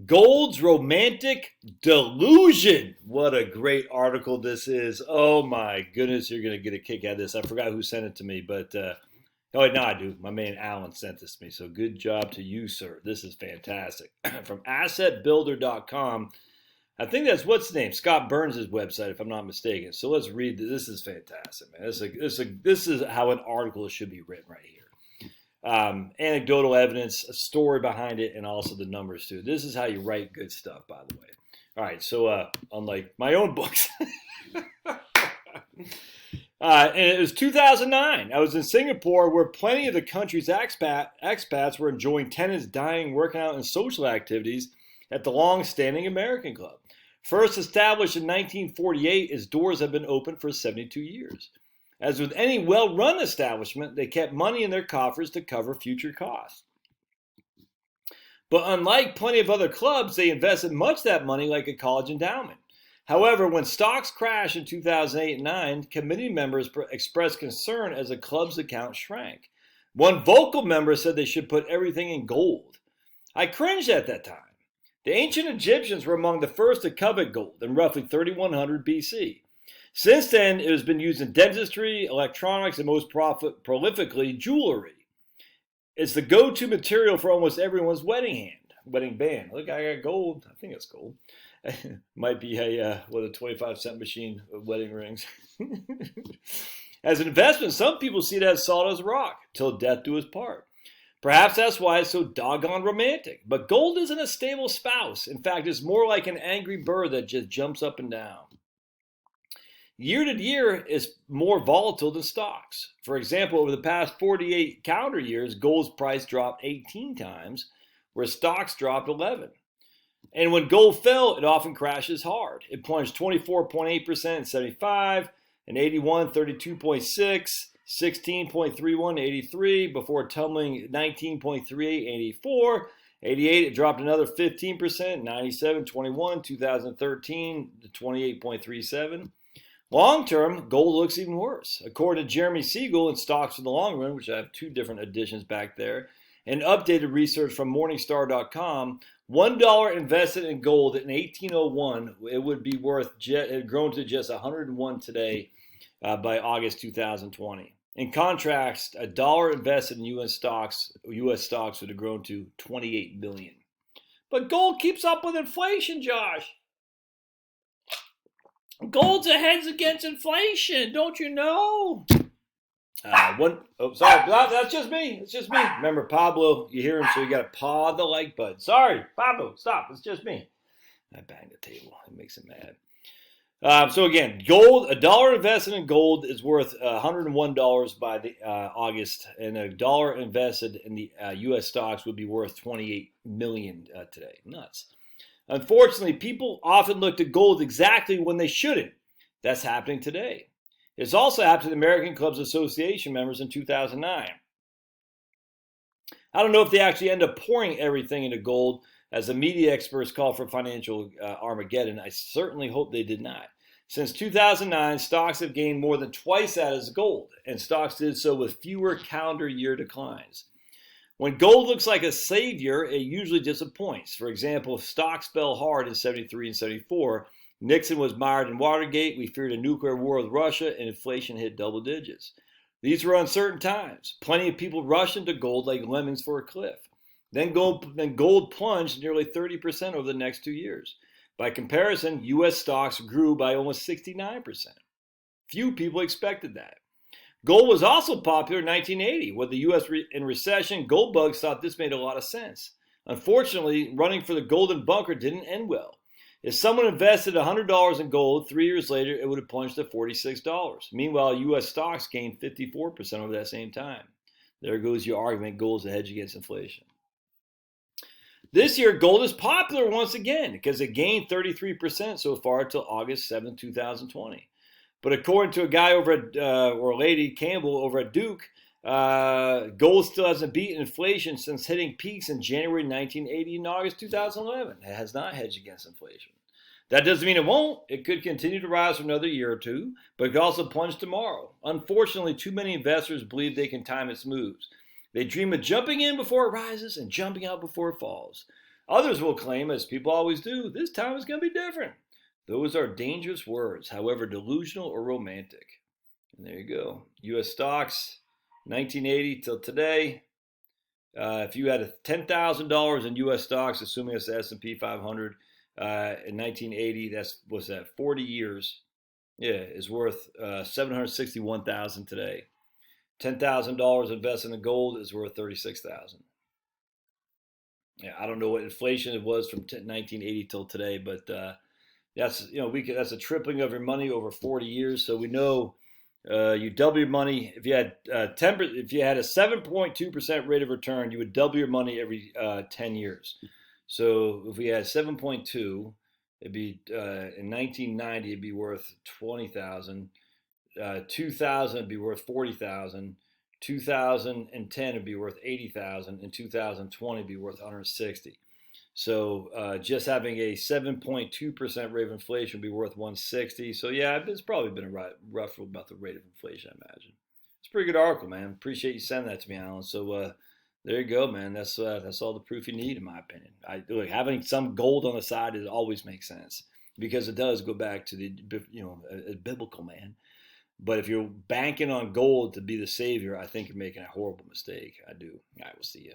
Gold's romantic delusion. What a great article this is. Oh my goodness, you're going to get a kick out of this. I forgot who sent it to me, but oh, no, I do. My man Alan sent this to me. So good job to you, sir. This is fantastic. From assetbuilder.com. I think that's what's the name? Scott Burns' website, if I'm not mistaken. So let's read this. This is fantastic, man. This is how an article should be written right here. Anecdotal evidence, a story behind it, and also the numbers too. This is how you write good stuff, by the way. All right, so unlike my own books. And it was 2009. I was in Singapore where plenty of the country's expats were enjoying tenants dining, working out, and social activities at the long-standing American Club. First established in 1948, its doors have been open for 72 years. As with any well-run establishment, they kept money in their coffers to cover future costs. But unlike plenty of other clubs, they invested much of that money like a college endowment. However, when stocks crashed in 2008 and 2009, committee members expressed concern as the club's account shrank. One vocal member said they should put everything in gold. I cringed at that time. The ancient Egyptians were among the first to covet gold in roughly 3100 BC. Since then, it has been used in dentistry, electronics, and most prolifically, jewelry. It's the go-to material for almost everyone's wedding band. Look, I got gold. I think it's gold. Might be a 25-cent machine of wedding rings. As an investment, some people see it as solid as a rock, till death do us part. Perhaps that's why it's so doggone romantic. But gold isn't a stable spouse. In fact, it's more like an angry bird that just jumps up and down. Year to year is more volatile than stocks. For example, over the past 48 calendar years, gold's price dropped 18 times, where stocks dropped 11. And when gold fell, it often crashes hard. It plunged 24.8% in 75, in 81, 32.6, 16.31, 83, before tumbling 19.38, 84. 88, it dropped another 15%, 97, 21, 2013 to 28.37. Long term, gold looks even worse. According to Jeremy Siegel in Stocks for the Long Run, which I have two different editions back there, and updated research from Morningstar.com, $1 invested in gold in 1801, it would be worth, it had grown to just 101 today by August 2020. In contrast, $1 invested in U.S. stocks would have grown to 28 million. But gold keeps up with inflation, Josh. Gold's a hedge against inflation, don't you know? Sorry, that's just me. It's just me. Remember, Pablo, you hear him, so you got to paw the like button. Sorry, Pablo, stop. It's just me. I banged the table. It makes him mad. So again, gold, $1 invested in gold is worth $101 by the August, and $1 invested in the U.S. stocks would be worth 28 million today. Nuts. Unfortunately, people often look to gold exactly when they shouldn't. That's happening today. It's also happened to the American Clubs Association members in 2009. I don't know if they actually end up pouring everything into gold, as the media experts call for financial Armageddon. I certainly hope they did not. Since 2009, stocks have gained more than twice that as gold, and stocks did so with fewer calendar year declines. When gold looks like a savior, it usually disappoints. For example, if stocks fell hard in 73 and 74, Nixon was mired in Watergate, we feared a nuclear war with Russia, and inflation hit double digits. These were uncertain times. Plenty of people rushed into gold like lemmings for a cliff. Then gold plunged nearly 30% over the next 2 years. By comparison, U.S. stocks grew by almost 69%. Few people expected that. Gold was also popular in 1980. With the U.S. in recession, gold bugs thought this made a lot of sense. Unfortunately, running for the golden bunker didn't end well. If someone invested $100 in gold, 3 years later, it would have plunged to $46. Meanwhile, U.S. stocks gained 54% over that same time. There goes your argument, gold is a hedge against inflation. This year, gold is popular once again because it gained 33% so far until August 7, 2020. But according to a guy over at, or a lady, Campbell, over at Duke, gold still hasn't beaten inflation since hitting peaks in January 1980 and August 2011. It has not hedged against inflation. That doesn't mean it won't. It could continue to rise for another year or two, but it could also plunge tomorrow. Unfortunately, too many investors believe they can time its moves. They dream of jumping in before it rises and jumping out before it falls. Others will claim, as people always do, this time is going to be different. Those are dangerous words, however delusional or romantic. And there you go. U.S. stocks, 1980 till today. If you had $10,000 in U.S. stocks, assuming it's the S&P 500 in 1980, what's that? 40 years. Yeah, is worth $761,000 today. $10,000 invested in gold is worth $36,000. Yeah, I don't know what inflation it was from 1980 till today, but that's that's a tripling of your money over 40 years. So we know you double your money if you had if you had a 7.2% rate of return, you would double your money every 10 years. So if we had 7.2, it'd be in 1990 it'd be worth 20,000. 2000 would be worth 40,000. 2010 would be worth 80,000, and 2020 would be worth 160. So just having a 7.2% rate of inflation would be worth 160. So yeah, it's probably been a rough about the rate of inflation, I imagine. It's a pretty good article, man. Appreciate you sending that to me, Alan. So there you go, man. That's all the proof you need, in my opinion. Look, having some gold on the side always makes sense because it does go back to the biblical, man. But if you're banking on gold to be the savior, I think you're making a horrible mistake. I do. All right, we'll see you.